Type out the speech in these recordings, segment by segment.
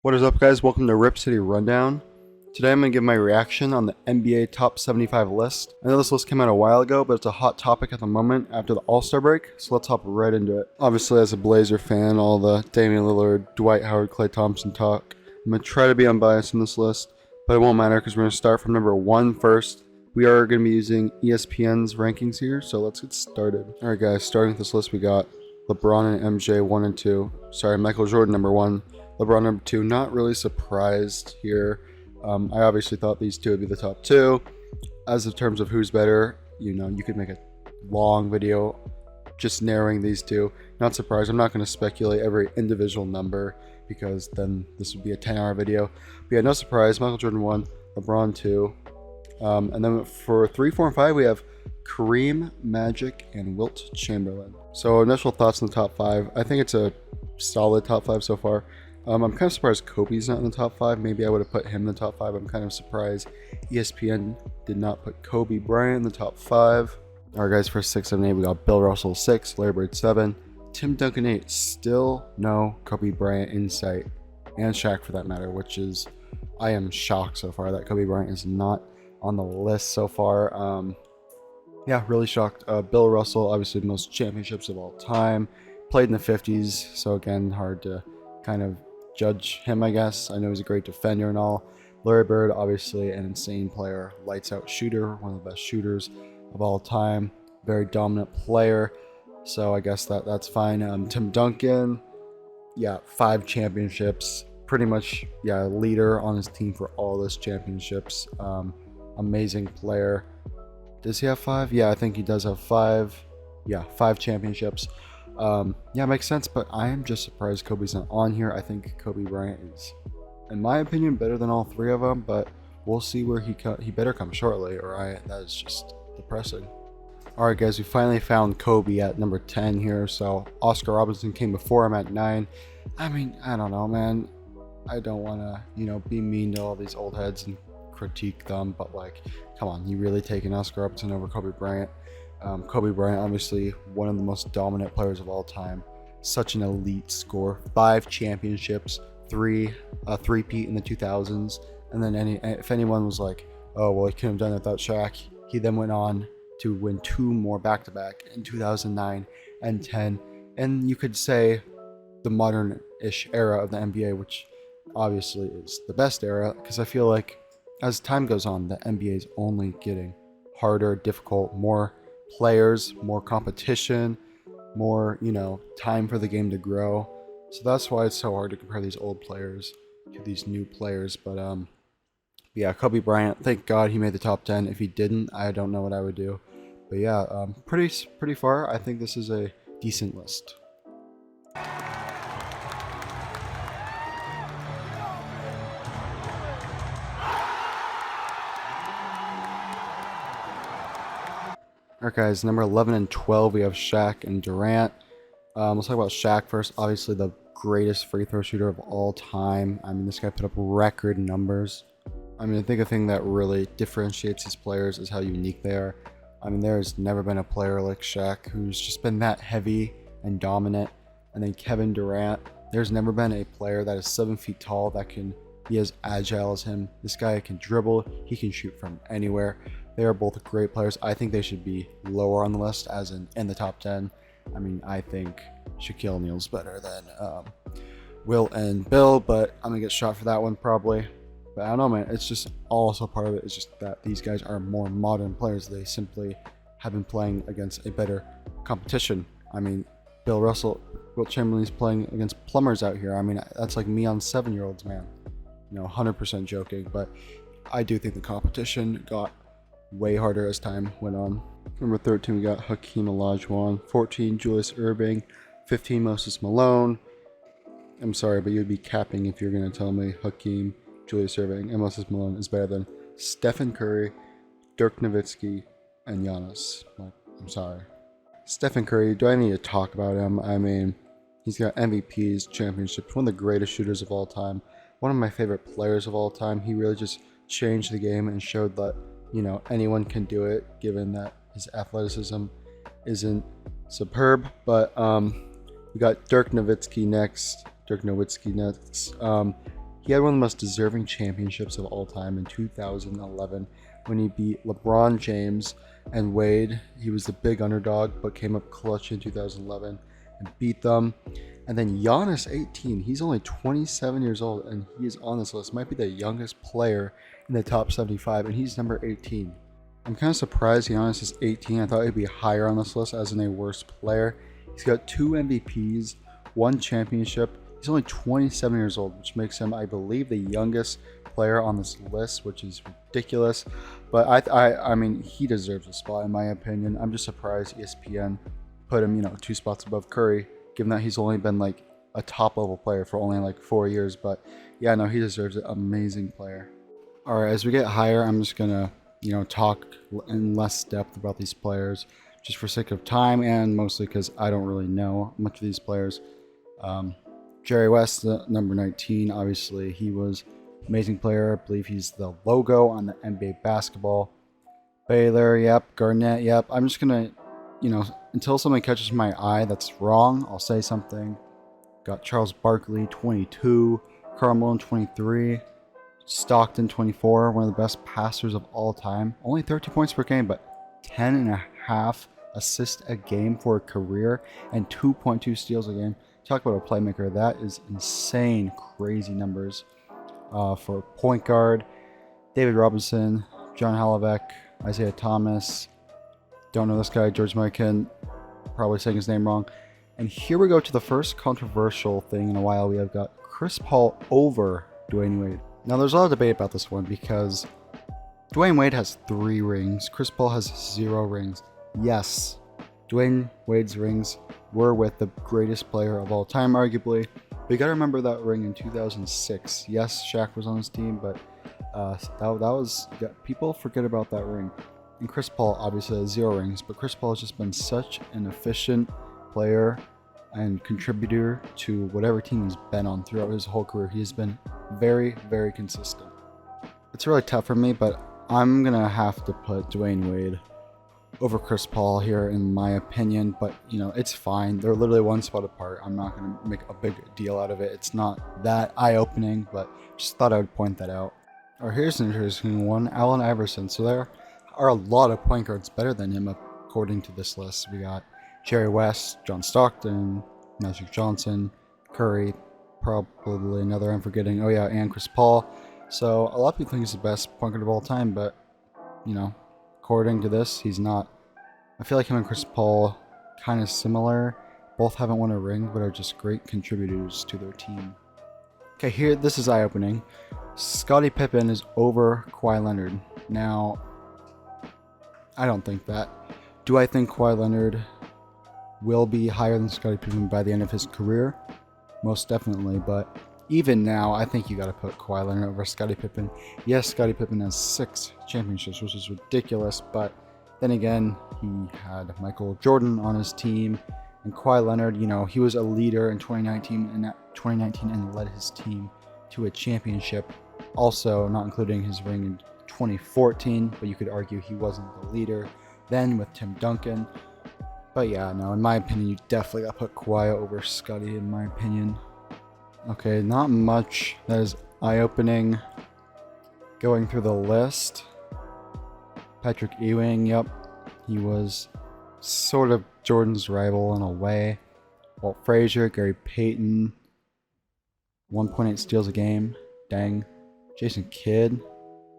What is up, guys? Welcome to Rip City Rundown. Today I'm going to give my reaction on the NBA Top 75 list. I know this list came out a while ago, but it's a hot topic at the moment after the All-Star break, so let's hop right into it. Obviously, as a Blazer fan, all the Damian Lillard, Dwight Howard, Klay Thompson talk. I'm going to try to be unbiased in this list, but it won't matter because we're going to start from number 1 first. We are going to be using ESPN's rankings here, so let's get started. Alright guys, starting with this list, we got LeBron and MJ 1 and 2. Sorry, Michael Jordan number 1. LeBron number 2, not really surprised here. I obviously thought these two would be the top 2. As in terms of who's better, you could make a long video just narrowing these two. Not surprised. I'm not going to speculate every individual number because then this would be a 10-hour video. But yeah, no surprise. Michael Jordan 1, LeBron 2. And then for 3, 4, and 5, we have Kareem, Magic, and Wilt Chamberlain. So initial thoughts on the top 5. I think it's a solid top 5 so far. I'm kind of surprised Kobe's not in the top 5. Maybe I would have put him in the top 5. I'm kind of surprised ESPN did not put Kobe Bryant in the top 5. Alright guys, for 6, 7, 8, we got Bill Russell 6, Larry Bird 7, Tim Duncan 8. Still no Kobe Bryant in sight, and Shaq for that matter, which is, I am shocked so far that Kobe Bryant is not on the list so far. Yeah, really shocked. Bill Russell, obviously the most championships of all time, played in the 50s, so again, hard to kind of judge him, I guess. I know he's a great defender and all. Larry Bird, obviously an insane player, lights out shooter, one of the best shooters of all time, very dominant player, so I guess that's fine. Tim Duncan, yeah, 5 championships, pretty much, yeah, leader on his team for all those championships. Amazing player. Does he have 5? Yeah, I think he does have 5. Yeah, 5 championships. Yeah, makes sense, but I am just surprised Kobe's not on here. I think Kobe Bryant is, in my opinion, better than all 3 of them, but we'll see where he better come shortly, or that is just depressing. Alright guys, we finally found Kobe at number 10 here, so Oscar Robertson came before him at 9. I mean, I don't know, man. I don't want to, be mean to all these old heads and critique them, but like, come on, you really taking Oscar Robertson over Kobe Bryant? Kobe Bryant, obviously one of the most dominant players of all time, such an elite scorer, 5 championships, 3 three-peat in the 2000s, and then if anyone was like, oh well, he couldn't have done it without Shaq, he then went on to win 2 more back-to-back in 2009 and 10, and you could say the modern-ish era of the NBA, which obviously is the best era, because I feel like as time goes on, the NBA is only getting harder, difficult, more players, more competition, more, time for the game to grow. So that's why it's so hard to compare these old players to these new players. But yeah, Kobe Bryant, thank God he made the top 10. If he didn't, I don't know what I would do. But yeah, pretty far. I think this is a decent list. Alright guys, number 11 and 12 we have Shaq and Durant. Let's talk about Shaq first. Obviously the greatest free throw shooter of all time. I mean, this guy put up record numbers. I mean, I think the thing that really differentiates these players is how unique they are. I mean, there's never been a player like Shaq who's just been that heavy and dominant. And then Kevin Durant, there's never been a player that is 7 feet tall that can be as agile as him. This guy can dribble, he can shoot from anywhere. They are both great players. I think they should be lower on the list, as in the top 10. I mean, I think Shaquille O'Neal's better than Wilt and Bill, but I'm going to get shot for that one probably. But I don't know, man. It's just also part of it is just that these guys are more modern players. They simply have been playing against a better competition. I mean, Bill Russell, Wilt Chamberlain's playing against plumbers out here. I mean, that's like me on 7-year-olds, man. 100% joking, but I do think the competition got way harder as time went on. Number 13, we got Hakeem Olajuwon. 14, Julius Erving. 15, Moses Malone. I'm sorry, but you'd be capping if you're going to tell me Hakeem, Julius Erving, and Moses Malone is better than Stephen Curry, Dirk Nowitzki, and Giannis. Like, I'm sorry. Stephen Curry, do I need to talk about him? I mean, he's got MVPs, championships, one of the greatest shooters of all time, one of my favorite players of all time. He really just changed the game and showed that anyone can do it, given that his athleticism isn't superb. But we got Dirk Nowitzki next. He had one of the most deserving championships of all time in 2011 when he beat LeBron James and Wade. He was the big underdog, but came up clutch in 2011 and beat them. And then Giannis, 18. He's only 27 years old, and he is on this list. Might be the youngest player in the top 75, and he's number 18. I'm kind of surprised Giannis is 18. I thought he'd be higher on this list as in a worse player. He's got 2 MVPs, 1 championship. He's only 27 years old, which makes him, I believe, the youngest player on this list, which is ridiculous. But I mean, he deserves a spot in my opinion. I'm just surprised ESPN put him, 2 spots above Curry, given that he's only been like a top level player for only like 4 years. But yeah, no, he deserves it. Amazing player. All right, as we get higher, I'm just gonna, talk in less depth about these players, just for sake of time and mostly because I don't really know much of these players. Jerry West, number 19, obviously he was an amazing player. I believe he's the logo on the NBA basketball. Baylor, yep. Garnett, yep. I'm just gonna, until something catches my eye that's wrong, I'll say something. Got Charles Barkley, 22. Karl Malone, 23. Stockton, 24. One of the best passers of all time. Only 13 points per game, but 10.5 assists a game for a career and 2.2 steals a game. Talk about a playmaker. That is insane, crazy numbers. For point guard, David Robinson, John Halavec, Isaiah Thomas. Don't know this guy, George Mikan. Probably saying his name wrong. And here we go to the first controversial thing in a while. We have got Chris Paul over Dwyane Wade. Now, there's a lot of debate about this one because Dwyane Wade has 3 rings. Chris Paul has 0 rings. Yes, Dwyane Wade's rings were with the greatest player of all time, arguably. But you got to remember that ring in 2006. Yes, Shaq was on his team, but people forget about that ring. And Chris Paul obviously has 0 rings, but Chris Paul has just been such an efficient player and contributor to whatever team he's been on throughout his whole career. He has been very, very consistent. It's really tough for me, but I'm going to have to put Dwyane Wade over Chris Paul here in my opinion, but it's fine. They're literally 1 spot apart. I'm not going to make a big deal out of it. It's not that eye-opening, but just thought I would point that out. Or here's an interesting one, Allen Iverson. So there are a lot of point guards better than him according to this list. We got Jerry West, John Stockton, Magic Johnson, Curry, probably another I'm forgetting. Oh yeah, and Chris Paul. So a lot of people think he's the best point guard of all time, but according to this, he's not. I feel like him and Chris Paul kind of similar. Both haven't won a ring, but are just great contributors to their team. Okay, here, this is eye-opening. Scottie Pippen is over Kawhi Leonard. Now, I don't think that. Do I think Kawhi Leonard will be higher than Scottie Pippen by the end of his career? Most definitely, but even now, I think you got to put Kawhi Leonard over Scottie Pippen. Yes, Scottie Pippen has 6 championships, which is ridiculous, but then again, he had Michael Jordan on his team, and Kawhi Leonard, he was a leader in 2019 and led his team to a championship. Also, not including his ring in 2014, but you could argue he wasn't the leader then with Tim Duncan. But yeah, no, in my opinion, you definitely got to put Kawhi over Scottie, in my opinion. Okay, not much that is eye-opening. Going through the list. Patrick Ewing, yep. He was sort of Jordan's rival in a way. Walt Frazier, Gary Payton. 1.8 steals a game. Dang. Jason Kidd.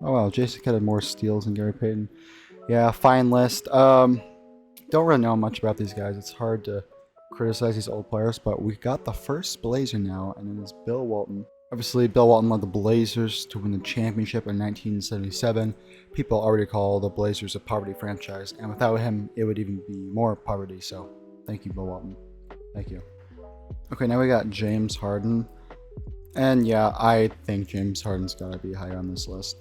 Oh wow, Jason Kidd had more steals than Gary Payton. Yeah, fine list. Don't really know much about these guys. It's hard to criticize these old players, but we got the first Blazer now, and it is Bill Walton. Obviously, Bill Walton led the Blazers to win the championship in 1977. People already call the Blazers a poverty franchise, and without him, it would even be more poverty. So, thank you, Bill Walton. Thank you. Okay, now we got James Harden. And yeah, I think James Harden's got to be higher on this list.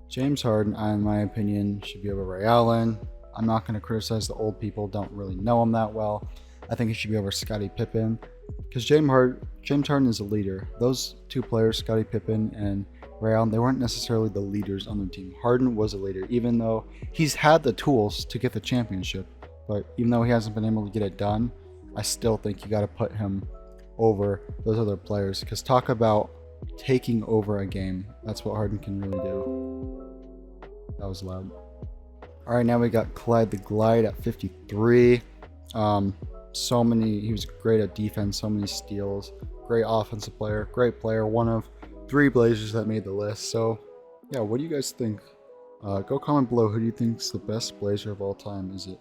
James Harden, in my opinion, should be over Ray Allen. I'm not going to criticize the old people, don't really know him that well. I think he should be over Scottie Pippen because James Harden is a leader. Those 2 players, Scottie Pippen and Ray Allen, they weren't necessarily the leaders on the team. Harden was a leader, even though he's had the tools to get the championship. But even though he hasn't been able to get it done, I still think you got to put him over those other players. Because talk about taking over a game. That's what Harden can really do. That was loud. All right, now we got Clyde the Glide at 53. He was great at defense, so many steals, great offensive player, great player, one of 3 Blazers that made the list. So yeah, what do you guys think? Go comment below, who do you think's the best Blazer of all time? Is it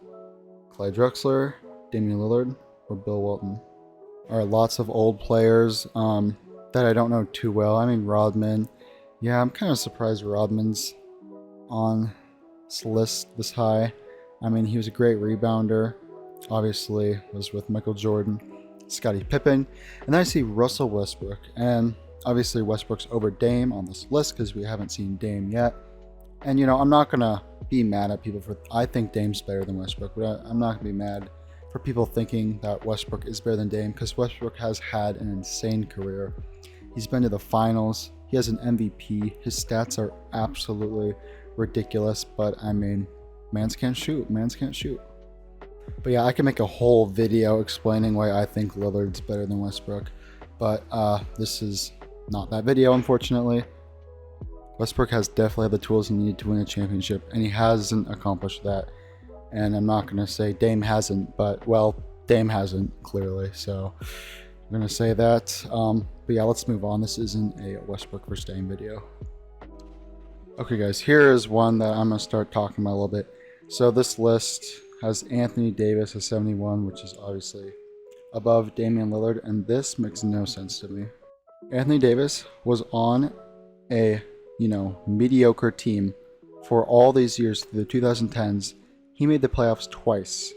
Clyde Drexler, Damian Lillard, or Bill Walton? All right, lots of old players that I don't know too well. I mean, Rodman. Yeah, I'm kind of surprised Rodman's on this list this high. I mean, he was a great rebounder. Obviously, was with Michael Jordan, Scottie Pippen, and then I see Russell Westbrook. And obviously, Westbrook's over Dame on this list because we haven't seen Dame yet. And you know, I'm not gonna be mad at people for. I think Dame's better than Westbrook, but I'm not gonna be mad for people thinking that Westbrook is better than Dame, because Westbrook has had an insane career. He's been to the finals. He has an MVP. His stats are absolutely ridiculous, but I mean, mans can't shoot. But yeah, I can make a whole video explaining why I think Lillard's better than Westbrook, but this is not that video, unfortunately. Westbrook has definitely the tools he needed to win a championship, and he hasn't accomplished that. And I'm not going to say Dame hasn't, but, well, Dame hasn't, clearly. So I'm going to say that. But yeah, let's move on. This isn't a Westbrook versus Dame video. Okay, guys, here is one that I'm going to start talking about a little bit. So this list has Anthony Davis at 71, which is obviously above Damian Lillard, and this makes no sense to me. Anthony Davis was on a, mediocre team for all these years through the 2010s. He made the playoffs twice.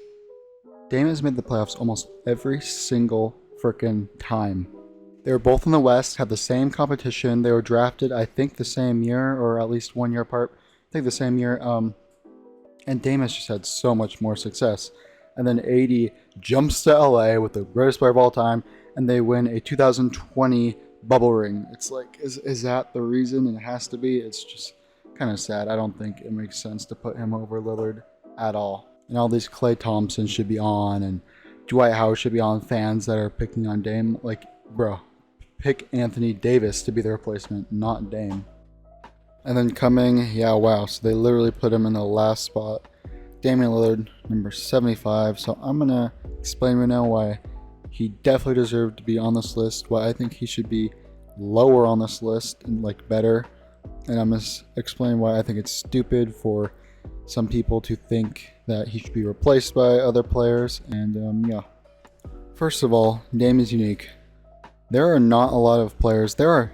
Dame has made the playoffs almost every single freaking time. They were both in the West, had the same competition. They were drafted, I think, the same year, or at least 1 year apart. I think the same year. And Dame has just had so much more success. And then AD jumps to LA with the greatest player of all time, and they win a 2020 bubble ring. It's like, is that the reason? It has to be. It's just kind of sad. I don't think it makes sense to put him over Lillard at all. And all these Klay Thompson should be on, and Dwight Howard should be on. Fans that are picking on Dame, like, bro, pick Anthony Davis to be the replacement, not Dame. And then coming, yeah, wow, so they literally put him in the last spot. Damian Lillard, number 75. So I'm gonna explain right now why he definitely deserved to be on this list, why I think he should be lower on this list and like better. And I'm gonna explain why I think it's stupid for some people to think that he should be replaced by other players. And yeah, first of all, Dame is unique. There are not a lot of players. There are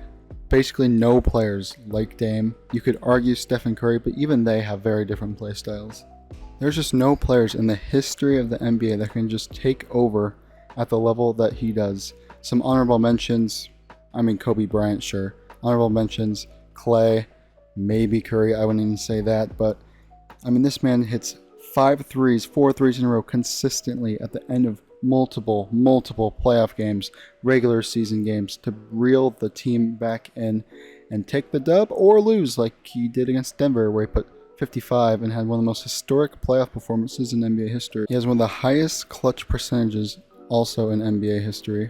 basically no players like Dame. You could argue Stephen Curry, but even they have very different play styles. There's just no players in the history of the NBA that can just take over at the level that he does. Some honorable mentions, I mean, Kobe Bryant, sure. Honorable mentions, Clay, maybe Curry, I wouldn't even say that, but I mean, this man hits 4 threes in a row consistently at the end of multiple playoff games, regular season games, to reel the team back in and take the dub or lose like he did against Denver, where he put 55 and had one of the most historic playoff performances in NBA history. He has one of the highest clutch percentages also in NBA history.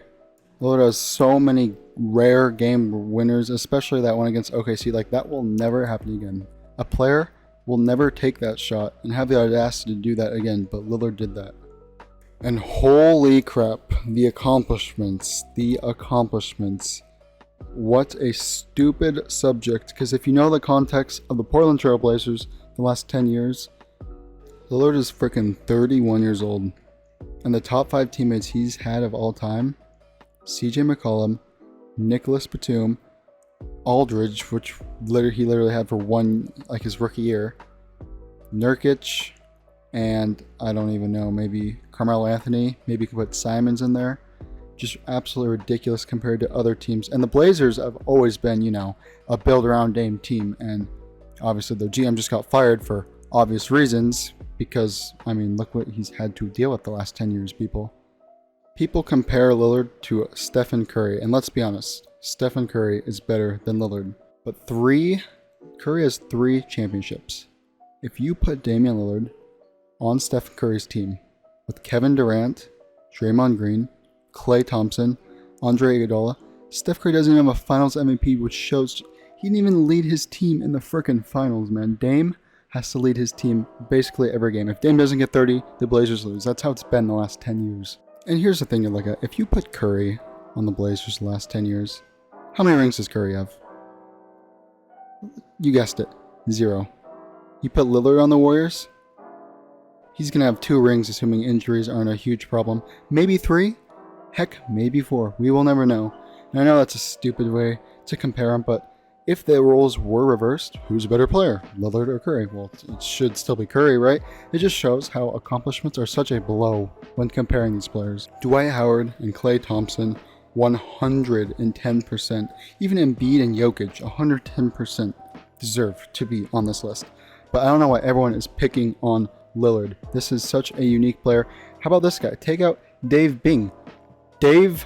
Lillard has so many rare game winners, especially that one against OKC. Like, that will never happen again. A player will never take that shot and have the audacity to do that again, but Lillard did that. And holy crap, the accomplishments. What a stupid subject, because if you know the context of the Portland Trail Blazers the last 10 years, Lillard is freaking 31 years old. And the top 5 teammates he's had of all time, CJ McCollum, Nicholas Batum, Aldridge, which he literally had for his rookie year, Nurkic, and I don't even know, maybe Carmelo Anthony, maybe you could put Simons in there. Just absolutely ridiculous compared to other teams. And the Blazers have always been, a build-around Dame team. And obviously their GM just got fired for obvious reasons because, I mean, look what he's had to deal with the last 10 years, people. People compare Lillard to Stephen Curry. And let's be honest, Stephen Curry is better than Lillard. But Curry has 3 championships. If you put Damian Lillard on Stephen Curry's team with Kevin Durant, Draymond Green, Klay Thompson, Andre Iguodala, Steph Curry doesn't even have a Finals MVP, which shows he didn't even lead his team in the frickin' finals, man. Dame has to lead his team basically every game. If Dame doesn't get 30, the Blazers lose. That's how it's been the last 10 years. And here's the thing to look at. If you put Curry on the Blazers the last 10 years, how many rings does Curry have? You guessed it. 0. You put Lillard on the Warriors, he's going to have 2 rings, assuming injuries aren't a huge problem. Maybe 3? Heck, maybe 4. We will never know. And I know that's a stupid way to compare them, but if the roles were reversed, who's a better player, Lillard or Curry? Well, it should still be Curry, right? It just shows how accomplishments are such a blow when comparing these players. Dwight Howard and Klay Thompson, 110%. Even Embiid and Jokic, 110% deserve to be on this list. But I don't know why everyone is picking on Lillard. This is such a unique player. How about this guy? Take out Dave Bing, Dave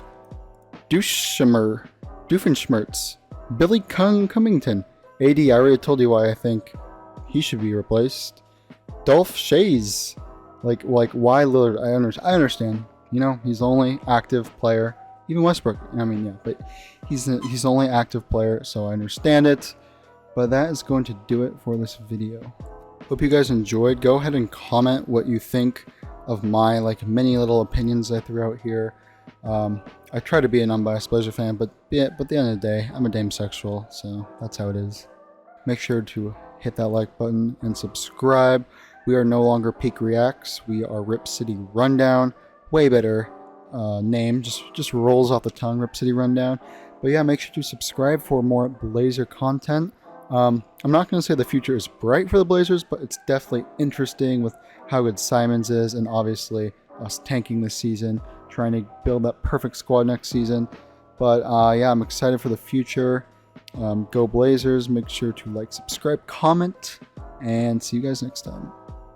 Doofenshmirtz, Billy Cummington. AD, I already told you why I think he should be replaced. Dolph Shays. Like why Lillard? I understand. You know, he's the only active player. Even Westbrook. I mean, yeah, but he's the only active player, so I understand it. But that is going to do it for this video. Hope you guys enjoyed. Go ahead and comment what you think of my many little opinions I threw out here. I try to be an unbiased Blazer fan, but at the end of the day, I'm a Dame sexual, so that's how it is. Make sure to hit that like button and subscribe. We are no longer Peak Reacts. We are Rip City Rundown. Way better name. Just rolls off the tongue, Rip City Rundown. But yeah, make sure to subscribe for more Blazer content. I'm not going to say the future is bright for the Blazers, but it's definitely interesting with how good Simons is, and obviously us tanking this season, trying to build that perfect squad next season. But yeah, I'm excited for the future. Go Blazers. Make sure to like, subscribe, comment, and see you guys next time.